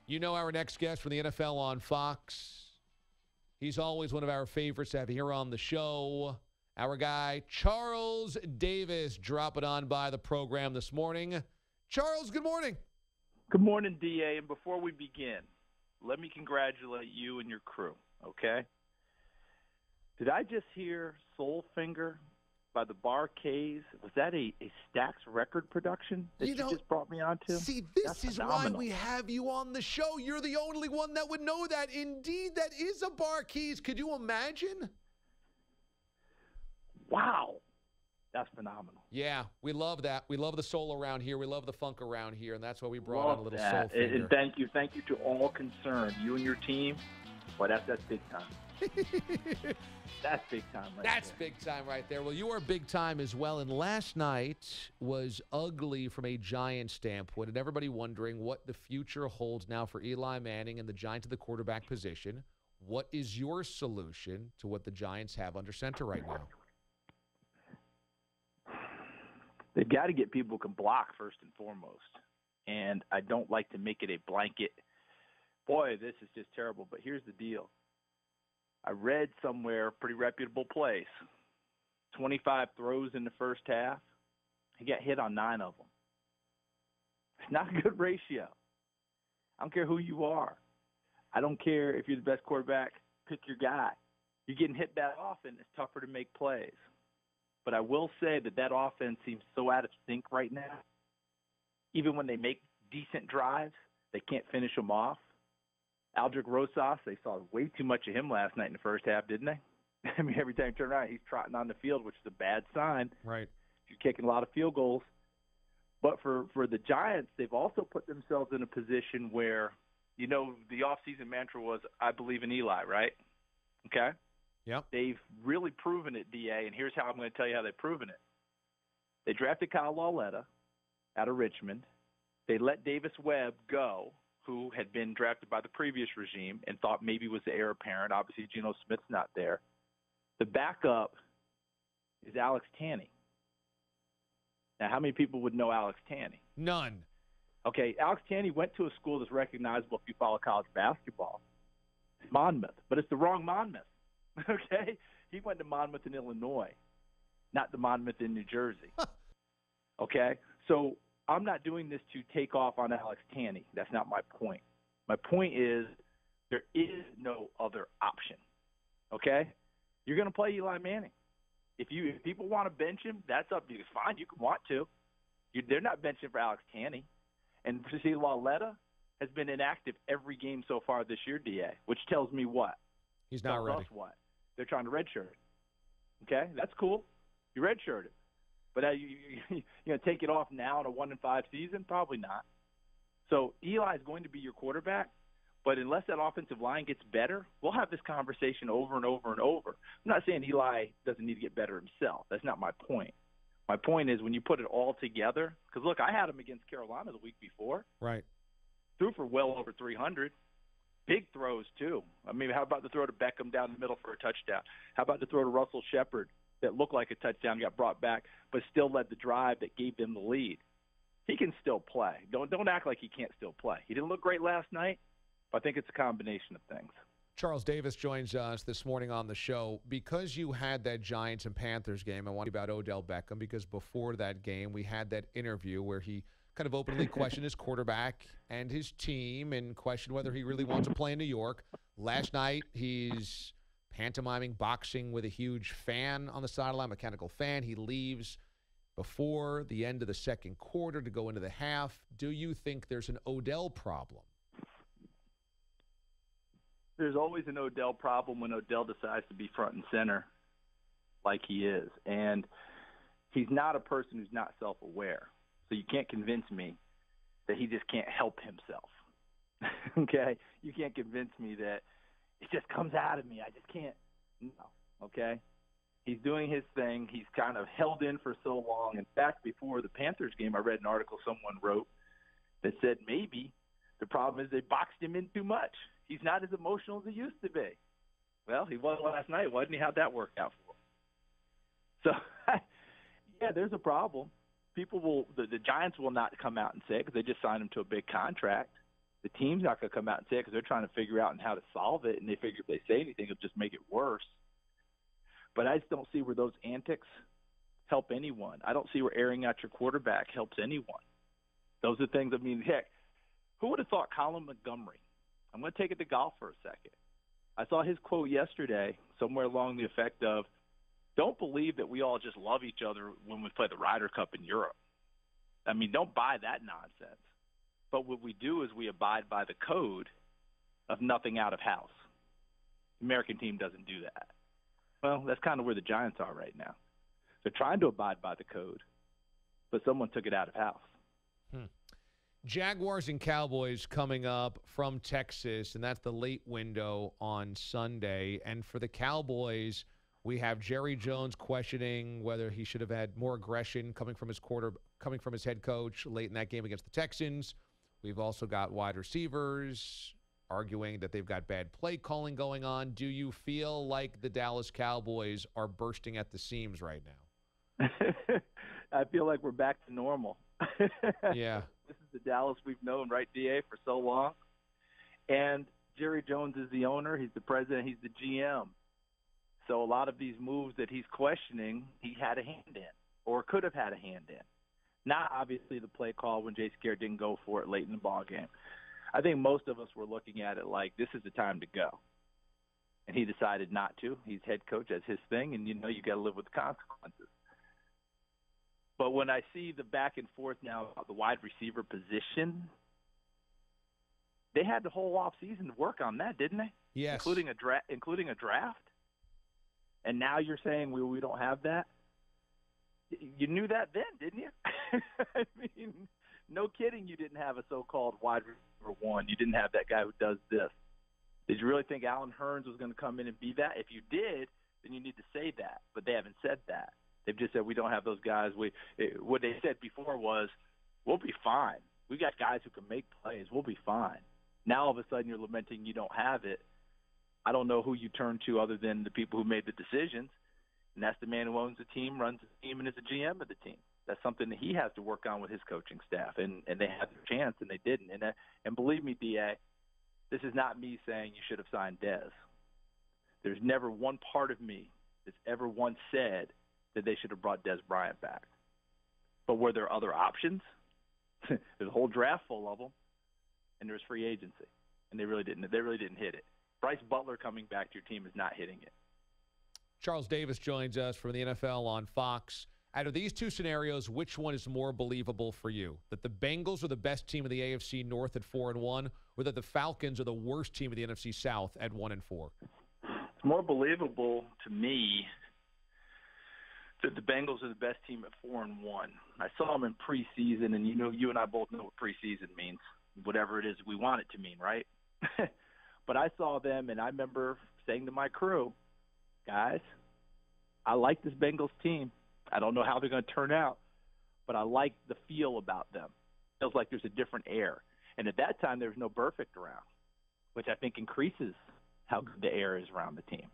You know our next guest from the NFL on Fox. He's always one of our favorites to have here on the show. Our guy, Charles Davis, dropping on by the program this morning. Charles, good morning. Good morning, DA. And before we begin, let me congratulate you and your crew, okay? Did I just hear Soul Finger by the Bar-Kays? Was that a Stax record production that you just brought me onto? See, this is why we have you on the show. You're the only one that would know that. Indeed, that is a Bar-Kays. Could you imagine? Wow. That's phenomenal. Yeah, we love that. We love the soul around here. We love the funk around here, and that's why we brought on a little Soul Finger. And thank you to all concerned. You and your team, boy, that's big time. That's big time right there. That's big time right there. Well, you are big time as well. And last night was ugly from a Giants standpoint, and everybody wondering what the future holds now for Eli Manning and the Giants at the quarterback position. What is your solution to what the Giants have under center right now? They've got to get people who can block first and foremost. And I don't like to make it a blanket, boy, this is just terrible. But here's the deal. I read somewhere, pretty reputable place, 25 throws in the first half. He got hit on 9 of them. It's not a good ratio. I don't care who you are. I don't care if you're the best quarterback, pick your guy. You're getting hit that often, it's tougher to make plays. But I will say that offense seems so out of sync right now. Even when they make decent drives, they can't finish them off. Aldrick Rosas, they saw way too much of him last night in the first half, didn't they? I mean, every time you turn around, he's trotting on the field, which is a bad sign. Right. You're kicking a lot of field goals. But for the Giants, they've also put themselves in a position where, the offseason mantra was, I believe in Eli, right? Okay? Yep. They've really proven it, DA, and here's how I'm going to tell you how they've proven it. They drafted Kyle Lauletta out of Richmond. They let Davis Webb go, who had been drafted by the previous regime and thought maybe was the heir apparent. Obviously, Geno Smith's not there. The backup is Alex Tanney. Now, how many people would know Alex Tanney? None. Okay, Alex Tanney went to a school that's recognizable if you follow college basketball. It's Monmouth, but it's the wrong Monmouth. Okay? He went to Monmouth in Illinois, not the Monmouth in New Jersey. Okay? So I'm not doing this to take off on Alex Tanney. That's not my point. My point is there is no other option. Okay? You're going to play Eli Manning. If people want to bench him, that's up to you. It's fine. You can want to. They're not benching for Alex Tanney. And to see Lauletta has been inactive every game so far this year, DA, which tells me what? He's not ready. What? They're trying to redshirt. Okay? That's cool. You redshirted. But you take it off now in a 1-5 season? Probably not. So Eli is going to be your quarterback, but unless that offensive line gets better, we'll have this conversation over and over and over. I'm not saying Eli doesn't need to get better himself. That's not my point. My point is when you put it all together, because, look, I had him against Carolina the week before. Right. Threw for well over 300. Big throws, too. I mean, how about the throw to Beckham down the middle for a touchdown? How about the throw to Russell Shepard that looked like a touchdown, got brought back, but still led the drive that gave them the lead? He can still play. Don't act like he can't still play. He didn't look great last night, but I think it's a combination of things. Charles Davis joins us this morning on the show. Because you had that Giants and Panthers game, I want to talk about Odell Beckham, because before that game we had that interview where he kind of openly questioned his quarterback and his team and questioned whether he really wants to play in New York. Last night he's pantomiming boxing with a huge fan on the sideline, mechanical fan. He leaves before the end of the second quarter to go into the half. Do you think there's an Odell problem? There's always an Odell problem when Odell decides to be front and center like he is. And he's not a person who's not self-aware. So you can't convince me that he just can't help himself. Okay? You can't convince me that it just comes out of me. I just can't. No. Okay? He's doing his thing. He's kind of held in for so long. In fact, before the Panthers game, I read an article someone wrote that said maybe the problem is they boxed him in too much. He's not as emotional as he used to be. Well, he was last night, wasn't he? How'd that work out for him? So, yeah, there's a problem. The Giants will not come out and say it because they just signed him to a big contract. The team's not going to come out and say it because they're trying to figure out how to solve it, and they figure if they say anything, it'll just make it worse. But I just don't see where those antics help anyone. I don't see where airing out your quarterback helps anyone. Those are things, I mean, heck, who would have thought Colin Montgomery? I'm going to take it to golf for a second. I saw his quote yesterday somewhere along the effect of, don't believe that we all just love each other when we play the Ryder Cup in Europe. I mean, don't buy that nonsense. But what we do is we abide by the code of nothing out of house. The American team doesn't do that. Well, that's kind of where the Giants are right now. They're trying to abide by the code, but someone took it out of house. Jaguars and Cowboys coming up from Texas, and that's the late window on Sunday. And for the Cowboys, we have Jerry Jones questioning whether he should have had more aggression coming from his head coach late in that game against the Texans. We've also got wide receivers arguing that they've got bad play calling going on. Do you feel like the Dallas Cowboys are bursting at the seams right now? I feel like we're back to normal. Yeah. This is the Dallas we've known, right, DA, for so long. And Jerry Jones is the owner. He's the president. He's the GM. So a lot of these moves that he's questioning, he had a hand in or could have had a hand in. Not obviously the play call when Jay Scared didn't go for it late in the ball game. I think most of us were looking at it like this is the time to go. And he decided not to. He's head coach. That's his thing, and you got to live with the consequences. But when I see the back and forth now about the wide receiver position, they had the whole offseason to work on that, didn't they? Yes. Including a draft. And now you're saying we don't have that? You knew that then, didn't you? I mean, no kidding, you didn't have a so-called wide receiver one. You didn't have that guy who does this. Did you really think Alan Hearns was going to come in and be that? If you did, then you need to say that. But they haven't said that. They've just said we don't have those guys. What they said before was, we'll be fine. We got guys who can make plays. We'll be fine. Now all of a sudden you're lamenting you don't have it. I don't know who you turn to other than the people who made the decisions, and that's the man who owns the team, runs the team, and is the GM of the team. That's something that he has to work on with his coaching staff, and they had their chance, and they didn't. And believe me, D.A., this is not me saying you should have signed Dez. There's never one part of me that's ever once said that they should have brought Dez Bryant back. But were there other options? There's a whole draft full of them, and there's free agency, and they really didn't hit it. Bryce Butler coming back to your team is not hitting it. Charles Davis joins us from the NFL on Fox. Out of these two scenarios, which one is more believable for you? That the Bengals are the best team in the AFC North at 4-1, or that the Falcons are the worst team in the NFC South at 1-4? It's more believable to me that the Bengals are the best team at 4-1. I saw them in preseason, and you and I both know what preseason means, whatever it is we want it to mean, right? But I saw them, and I remember saying to my crew, guys, I like this Bengals team. I don't know how they're going to turn out, but I like the feel about them. It feels like there's a different air. And at that time, there was no Burfict around, which I think increases how good the air is around the team.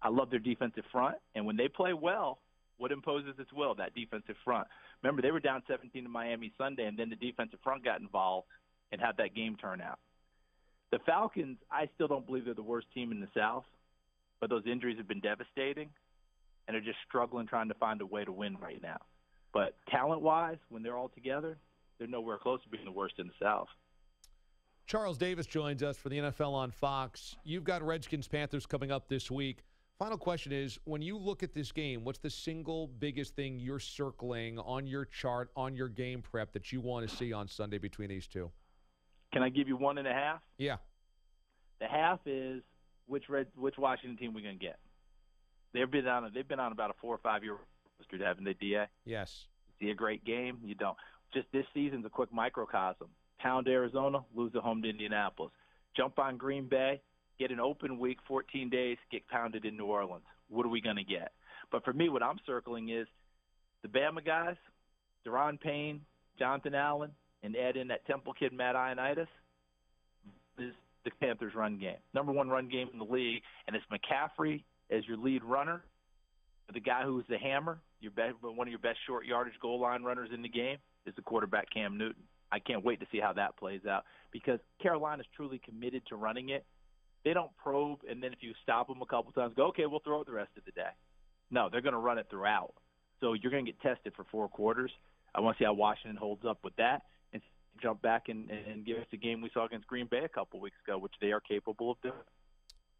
I love their defensive front, and when they play well, what imposes its will? That defensive front. Remember, they were down 17 to Miami Sunday, and then the defensive front got involved and had that game turn out. The Falcons, I still don't believe they're the worst team in the South, but those injuries have been devastating, and they're just struggling trying to find a way to win right now. But talent-wise, when they're all together, they're nowhere close to being the worst in the South. Charles Davis joins us for the NFL on Fox. You've got Redskins-Panthers coming up this week. Final question is, when you look at this game, what's the single biggest thing you're circling on your chart, on your game prep that you want to see on Sunday between these two? Can I give you 1.5? Yeah. The half is which Washington team we're going to get. They've been on about a 4 or 5 year streak, haven't they, DA? Yes. See a great game? You don't. Just this season's a quick microcosm. Pound Arizona, lose at home to Indianapolis. Jump on Green Bay, get an open week, 14 days, get pounded in New Orleans. What are we going to get? But for me, what I'm circling is the Bama guys, Deron Payne, Jonathan Allen, and add in that Temple kid, Matt Ioannidis, is the Panthers' run game. Number one run game in the league, and it's McCaffrey as your lead runner, the guy who's the hammer, one of your best short yardage goal line runners in the game, is the quarterback Cam Newton. I can't wait to see how that plays out because Carolina's truly committed to running it. They don't probe, and then if you stop them a couple times, go, okay, we'll throw it the rest of the day. No, they're going to run it throughout. So you're going to get tested for 4 quarters. I want to see how Washington holds up with that and jump back and give us the game we saw against Green Bay a couple weeks ago, which they are capable of doing.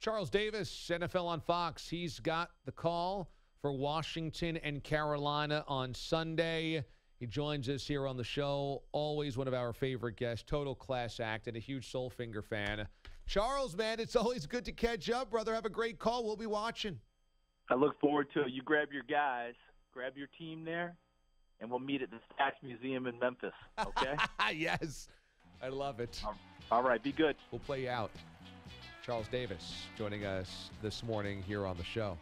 Charles Davis, NFL on Fox. He's got the call for Washington and Carolina on Sunday. He joins us here on the show. Always one of our favorite guests, total class act, and a huge Soulfinger fan. Charles, man, it's always good to catch up, brother. Have a great call. We'll be watching. I look forward to it. You grab your guys, grab your team there, and we'll meet at the Stats Museum in Memphis, okay? Yes. I love it. All right, be good. We'll play you out. Charles Davis joining us this morning here on the show.